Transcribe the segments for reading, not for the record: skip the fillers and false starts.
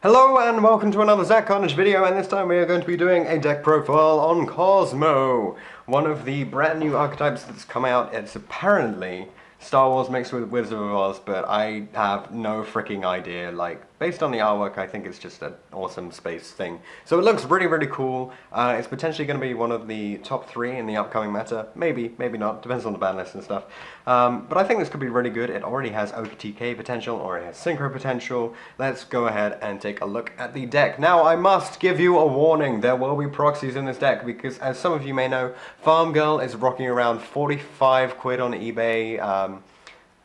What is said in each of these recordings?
Hello and welcome to another Zach Carnage video, and this time we are going to be doing a deck profile on Kozmo, one of the brand new archetypes that's come out. It's apparently Star Wars mixed with Wizard of Oz, but I have no freaking idea. Like, based on the artwork, I think it's just an awesome space thing. So it looks really, really cool. It's potentially going to be one of the top 3 in the upcoming meta. Maybe, maybe not. Depends on the ban list and stuff. But I think this could be really good. It already has OTK potential, or it has Synchro potential. Let's go ahead and take a look at the deck. Now, I must give you a warning. There will be proxies in this deck, because as some of you may know, Farm Girl is rocking around 45 quid on eBay.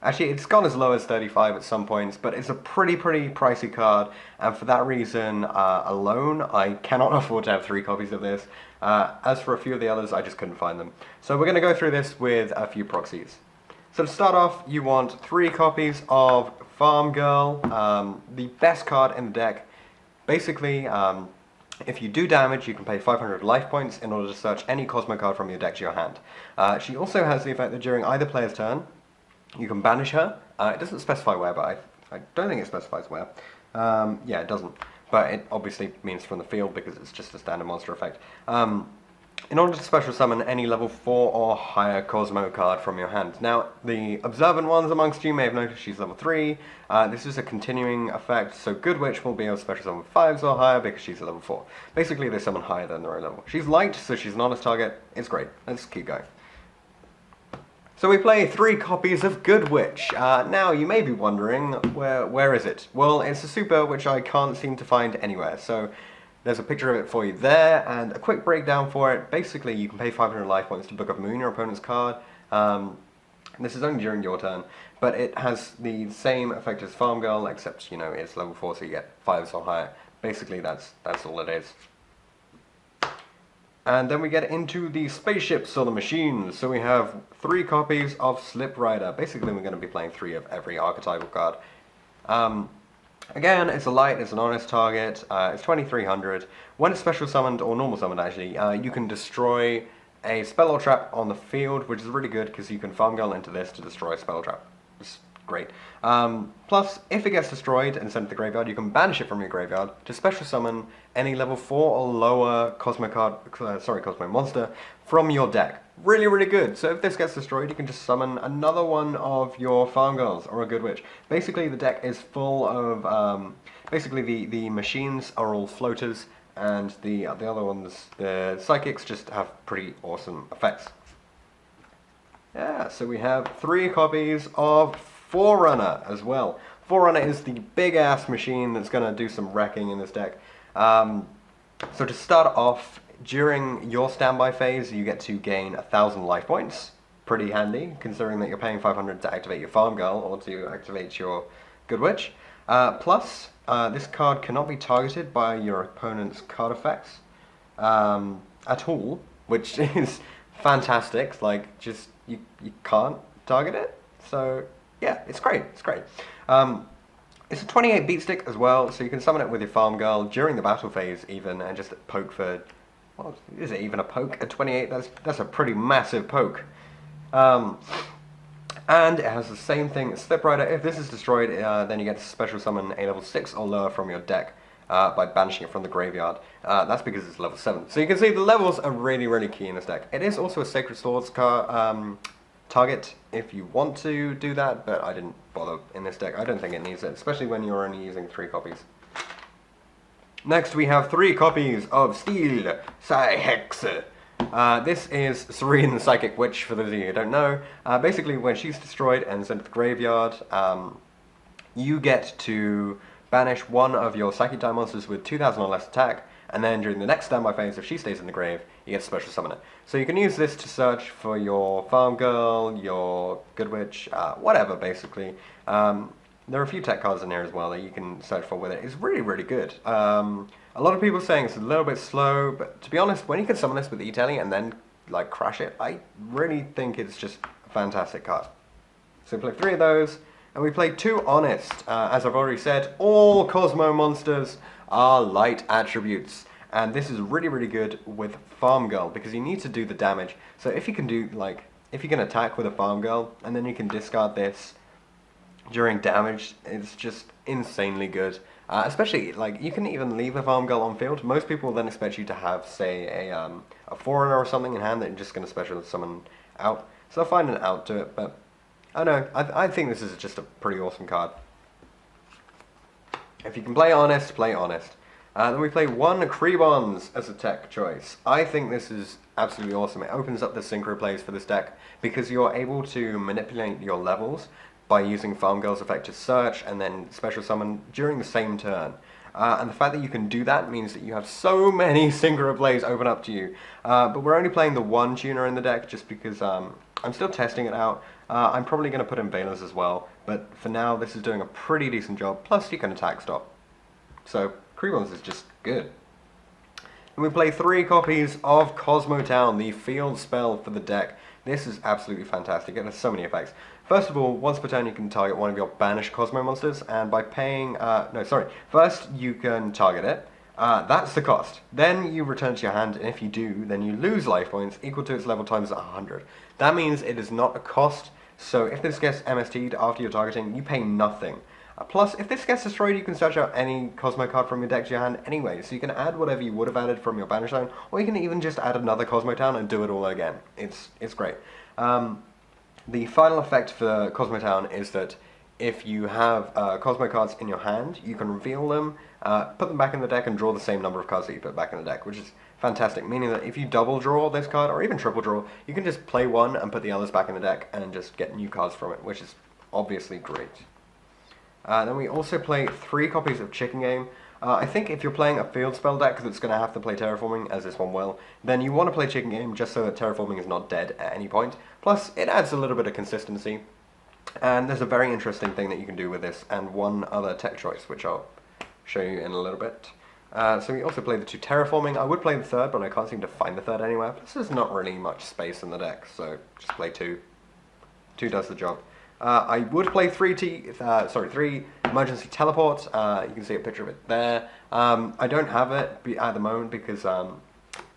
Actually, it's gone as low as 35 at some points, but it's a pretty pricey card, and for that reason alone, I cannot afford to have 3 copies of this. As for a few of the others, I just couldn't find them. So we're going to go through this with a few proxies. So to start off, you want 3 copies of Farm Girl, the best card in the deck. Basically, if you do damage, you can pay 500 life points in order to search any Kozmo card from your deck to your hand. She also has the effect that during either player's turn, you can banish her. It doesn't specify where, but I don't think it specifies where. Yeah, it doesn't. But it obviously means from the field because it's just a standard monster effect. In order to special summon any level 4 or higher Kozmo card from your hand. Now, the observant ones amongst you may have noticed she's level 3. This is a continuing effect, so Good Witch will be able to special summon 5s or higher because she's a level 4. Basically, they summon higher than their own level. She's light, so she's an honest target. It's great. Let's keep going. So we play 3 copies of Good Witch. Now, you may be wondering, where is it? Well, it's a super which I can't seem to find anywhere. So there's a picture of it for you there, and a quick breakdown for it. Basically, you can pay 500 life points to book up Moon, your opponent's card. This is only during your turn, but it has the same effect as Farm Girl, except, you know, it's level 4, so you get 5s or higher. Basically, that's all it is. And then we get into the spaceships or the machines. So we have 3 copies of Slip Rider. Basically, we're going to be playing 3 of every archetypal card. Again, it's a light, it's an honest target, it's 2300. When it's special summoned, or normal summoned actually, you can destroy a spell or trap on the field, which is really good because you can Farm Girl into this to destroy a spell or trap. It's great. Plus, if it gets destroyed and sent to the graveyard, you can banish it from your graveyard to special summon any level 4 or lower Kozmo monster from your deck. Really good. So if this gets destroyed, you can just summon another one of your Farm Girls or a Good Witch. Basically, the deck is full of, basically the machines are all floaters, and the other ones, the psychics, just have pretty awesome effects. Yeah, so we have 3 copies of Forerunner as well. Forerunner is the big-ass machine that's going to do some wrecking in this deck. So to start off, during your standby phase, you get to gain 1,000 life points. Pretty handy, considering that you're paying 500 to activate your Farm Girl or to activate your Good Witch. Plus, this card cannot be targeted by your opponent's card effects at all, which is fantastic. Like, just, you can't target it. So, yeah, it's great. It's great. It's a 28 beat stick as well, so you can summon it with your Farm Girl during the battle phase even, and just poke for, well, is it even a poke at 28? That's a pretty massive poke. And it has the same thing as Slip Rider. If this is destroyed, then you get to special summon a level 6 or lower from your deck by banishing it from the graveyard. That's because it's level 7. So you can see the levels are really key in this deck. It is also a Sacred Swords target if you want to do that, but I didn't bother in this deck. I don't think it needs it, especially when you're only using 3 copies. Next we have 3 copies of Steel Psyhex. This is Serene the Psychic Witch, for those of you who don't know. Basically, when she's destroyed and sent to the graveyard, you get to banish one of your Psychic Die monsters with 2000 or less attack, and then during the next standby phase, if she stays in the grave, you get to special summon it. So you can use this to search for your Farm Girl, your Good Witch, whatever, basically. There are a few tech cards in here as well that you can search for with it. It's really good. A lot of people are saying it's a little bit slow, but to be honest, when you can summon this with E-Telly and then, like, crash it, I really think it's just a fantastic card. So we play 3 of those, and we play 2 Honest. As I've already said, all Kozmo monsters are light attributes. And this is really good with Farm Girl, because you need to do the damage. So if you can do, like, if you can attack with a Farm Girl, and then you can discard this during damage, it's just insanely good. Especially, like, you can even leave a farm girl on field. Most people then expect you to have, say, a Forerunner or something in hand that you're just going to special summon out. So they'll find an out to it, but I don't know. I think this is just a pretty awesome card. If you can play Honest, play Honest. Then we play one Kooooozmoooooos as a tech choice. I think this is absolutely awesome. It opens up the synchro plays for this deck because you're able to manipulate your levels by using Farm Girl's effect to search and then special summon during the same turn. And the fact that you can do that means that you have so many synchro plays open up to you. But we're only playing the one tuner in the deck just because I'm still testing it out. I'm probably going to put in Valors as well, but for now this is doing a pretty decent job, plus you can attack stop. So Kooooooos is just good. And we play 3 copies of Kozmo Town, the field spell for the deck. This is absolutely fantastic, it has so many effects. First of all, once per turn you can target one of your banished Kozmo monsters, and by paying, first you can target it, that's the cost. Then you return to your hand, and if you do, then you lose life points equal to its level times 100. That means it is not a cost, so if this gets MST'd after you're targeting, you pay nothing. Plus, if this gets destroyed, you can search out any Kozmo card from your deck to your hand anyway, so you can add whatever you would have added from your banish zone, or you can even just add another Kozmo Town and do it all again. It's great. The final effect for Kozmo Town is that if you have Kozmo cards in your hand, you can reveal them, put them back in the deck, and draw the same number of cards that you put back in the deck, which is fantastic, meaning that if you double draw this card, or even triple draw, you can just play one and put the others back in the deck and just get new cards from it, which is obviously great. Then we also play 3 copies of Chicken Game. I think if you're playing a field spell deck that's going to have to play Terraforming, as this one will, then you want to play Chicken Game just so that Terraforming is not dead at any point. Plus, it adds a little bit of consistency. And there's a very interesting thing that you can do with this, and one other tech choice, which I'll show you in a little bit. So we also play the 2 Terraforming. I would play the 3rd, but I can't seem to find the 3rd anywhere. Plus, there's not really much space in the deck, so just play 2. 2 does the job. I would play 3 emergency teleports. You can see a picture of it there. I don't have it at the moment because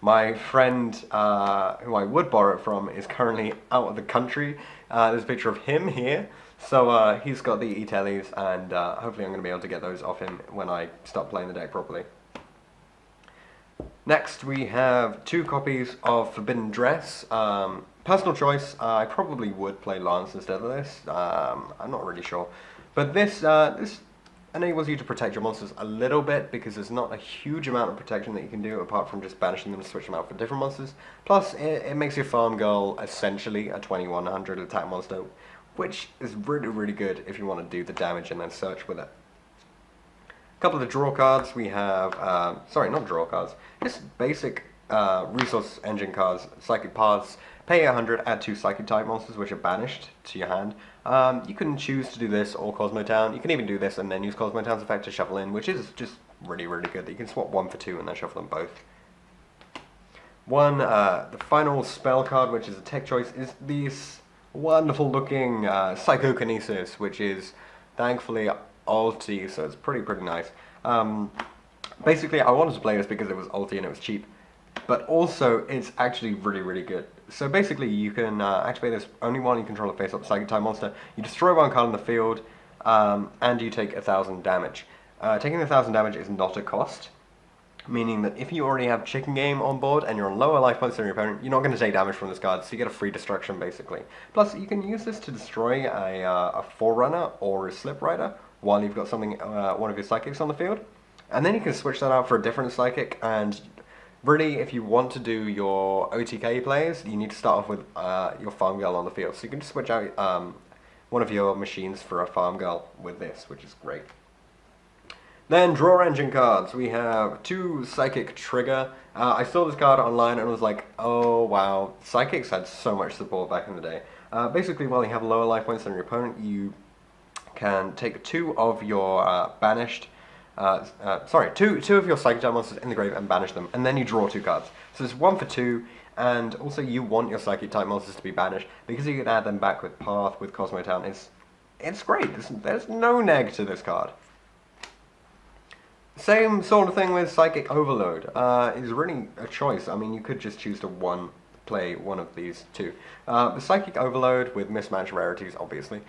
my friend who I would borrow it from is currently out of the country. There's a picture of him here. So he's got the e-tellies, and hopefully I'm going to be able to get those off him when I start playing the deck properly. Next we have 2 copies of Forbidden Dress. Personal choice, I probably would play Lance instead of this. I'm not really sure. But this enables you to protect your monsters a little bit because there's not a huge amount of protection that you can do apart from just banishing them to switch them out for different monsters. Plus, it makes your farm girl essentially a 2100 attack monster, which is really, really good if you want to do the damage and then search with it. A couple of the draw cards, we have, not draw cards, just basic resource engine cards, Psychic Paths. Pay 100, add 2 Psychic type monsters which are banished to your hand. You can choose to do this or Kozmo Town. You can even do this and then use Kozmo Town's effect to shuffle in, which is just really, really good. You can swap 1 for 2 and then shuffle them both. The final spell card, which is a tech choice, is this wonderful looking Psychokinesis, which is thankfully ulti, so it's pretty nice. Basically, I wanted to play this because it was ulti and it was cheap, but also it's actually really, really good. So basically, you can activate this only while you control a face-up Psychic type monster. You destroy 1 card in the field, and you take 1000 damage. Taking 1000 damage is not a cost, meaning that if you already have Chicken Game on board and you're on lower life points than your opponent, you're not going to take damage from this card, so you get a free destruction basically. Plus, you can use this to destroy a Forerunner or a Slip Rider while you've got something, one of your Psychics on the field, and then you can switch that out for a different Psychic. And really, if you want to do your OTK plays, you need to start off with your Farm Girl on the field. So you can just switch out one of your machines for a Farm Girl with this, which is great. Then, draw engine cards. We have 2 Psychic Trigger. I saw this card online and was like, oh wow, Psychics had so much support back in the day. Basically, while you have lower life points than your opponent, you can take 2 of your banished two of your Psychic type monsters in the grave and banish them, and then you draw 2 cards. So it's 1 for 2, and also you want your Psychic type monsters to be banished because you can add them back with Path, with Kozmo Town. It's great. There's no neg to this card. Same sort of thing with Psychic Overload. Is really a choice. I mean, you could just choose to play one of these 2. The Psychic Overload with mismatched rarities, obviously.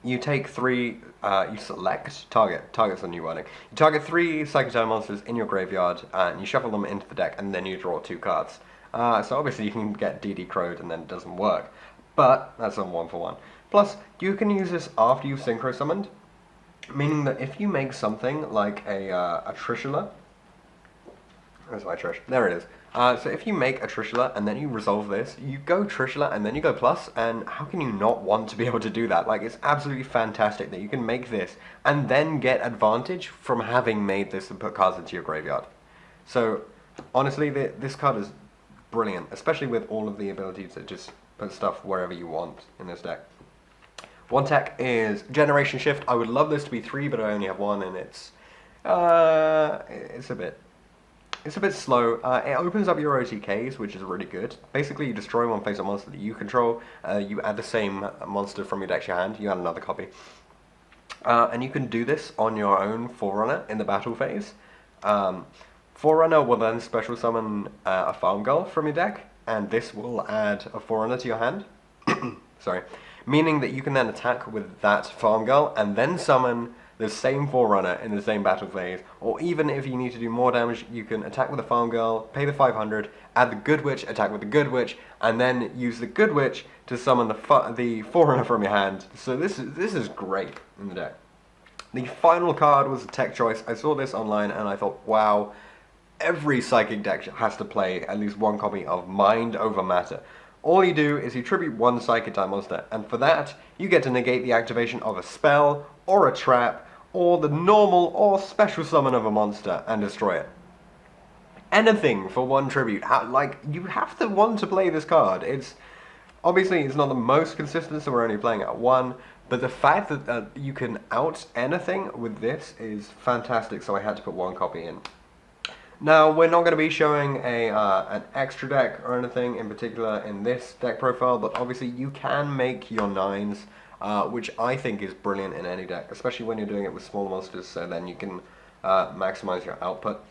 you take three, you select, target's a new wording. You target 3 Psychic Giant monsters in your graveyard, and you shuffle them into the deck, and then you draw 2 cards. So obviously you can get DD Crowed and then it doesn't work, but that's on 1-for-1. Plus, you can use this after you've synchro summoned, meaning that if you make something like a Trishula, where's my Trish? There it is. So if you make a Trishula and then you resolve this, you go Trishula and then you go plus, and how can you not want to be able to do that? Like, it's absolutely fantastic that you can make this and then get advantage from having made this and put cards into your graveyard. So, honestly, this card is brilliant, especially with all of the ability to just put stuff wherever you want in this deck. One tech is Generation Shift. I would love this to be 3, but I only have 1, and it's a bit slow. It opens up your OTKs, which is really good. Basically, you destroy one face-up monster that you control. You add the same monster from your deck to your hand. You add another copy. And you can do this on your own Forerunner in the battle phase. Forerunner will then special summon a Farm Girl from your deck, and this will add a Forerunner to your hand. Sorry. Meaning that you can then attack with that Farm Girl and then summon the same Forerunner in the same battle phase, or even if you need to do more damage, you can attack with the Farm Girl, pay the 500, add the Good Witch, attack with the Good Witch, and then use the Good Witch to summon the Forerunner from your hand. So this is great in the deck. The final card was a tech choice. I saw this online and I thought, wow, every Psychic deck has to play at least 1 copy of Mind Over Matter. All you do is you tribute 1 Psychic type monster, and for that, you get to negate the activation of a spell, or a trap, or the normal or special summon of a monster, and destroy it. Anything for 1 tribute. You have to want to play this card. Obviously, it's not the most consistent, so we're only playing at 1, but the fact that you can out anything with this is fantastic, so I had to put 1 copy in. Now, we're not going to be showing an extra deck or anything in particular in this deck profile, but obviously you can make your 9s, which I think is brilliant in any deck, especially when you're doing it with smaller monsters, so then you can maximize your output.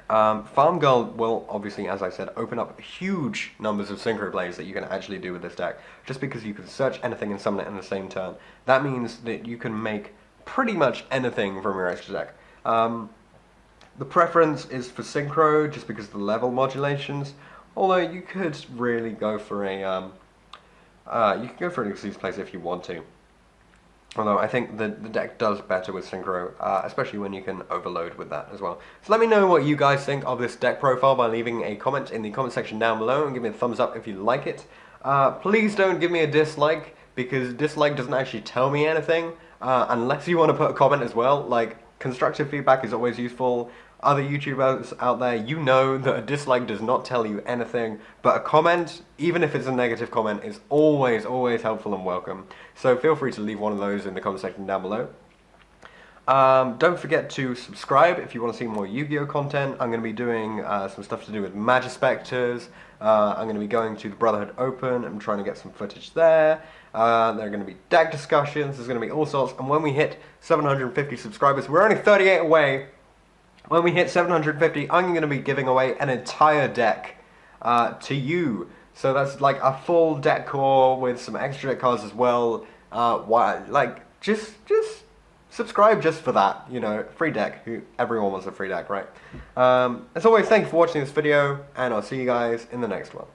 Farm Girl will, obviously, as I said, open up huge numbers of synchro plays that you can actually do with this deck, just because you can search anything and summon it in the same turn. That means that you can make pretty much anything from your extra deck. The preference is for synchro, just because of the level modulations. Although you could really go for an excuse place if you want to. Although I think the deck does better with synchro, especially when you can overload with that as well. So let me know what you guys think of this deck profile by leaving a comment in the comment section down below, and give me a thumbs up if you like it. Please don't give me a dislike, because dislike doesn't actually tell me anything, unless you want to put a comment as well. Like, constructive feedback is always useful. Other YouTubers out there, you know that a dislike does not tell you anything, but a comment, even if it's a negative comment, is always, always helpful and welcome. So feel free to leave one of those in the comment section down below. Don't forget to subscribe if you want to see more Yu-Gi-Oh content. I'm going to be doing some stuff to do with Magispectors. I'm going to be going to the Brotherhood Open and trying to get some footage there. There are going to be deck discussions, there's going to be all sorts, and when we hit 750 subscribers, we're only 38 away. When we hit 750, I'm going to be giving away an entire deck to you. So that's like a full deck core with some extra deck cards as well. Just subscribe just for that, you know, free deck. Everyone wants a free deck, right? As always, thank you for watching this video, and I'll see you guys in the next one.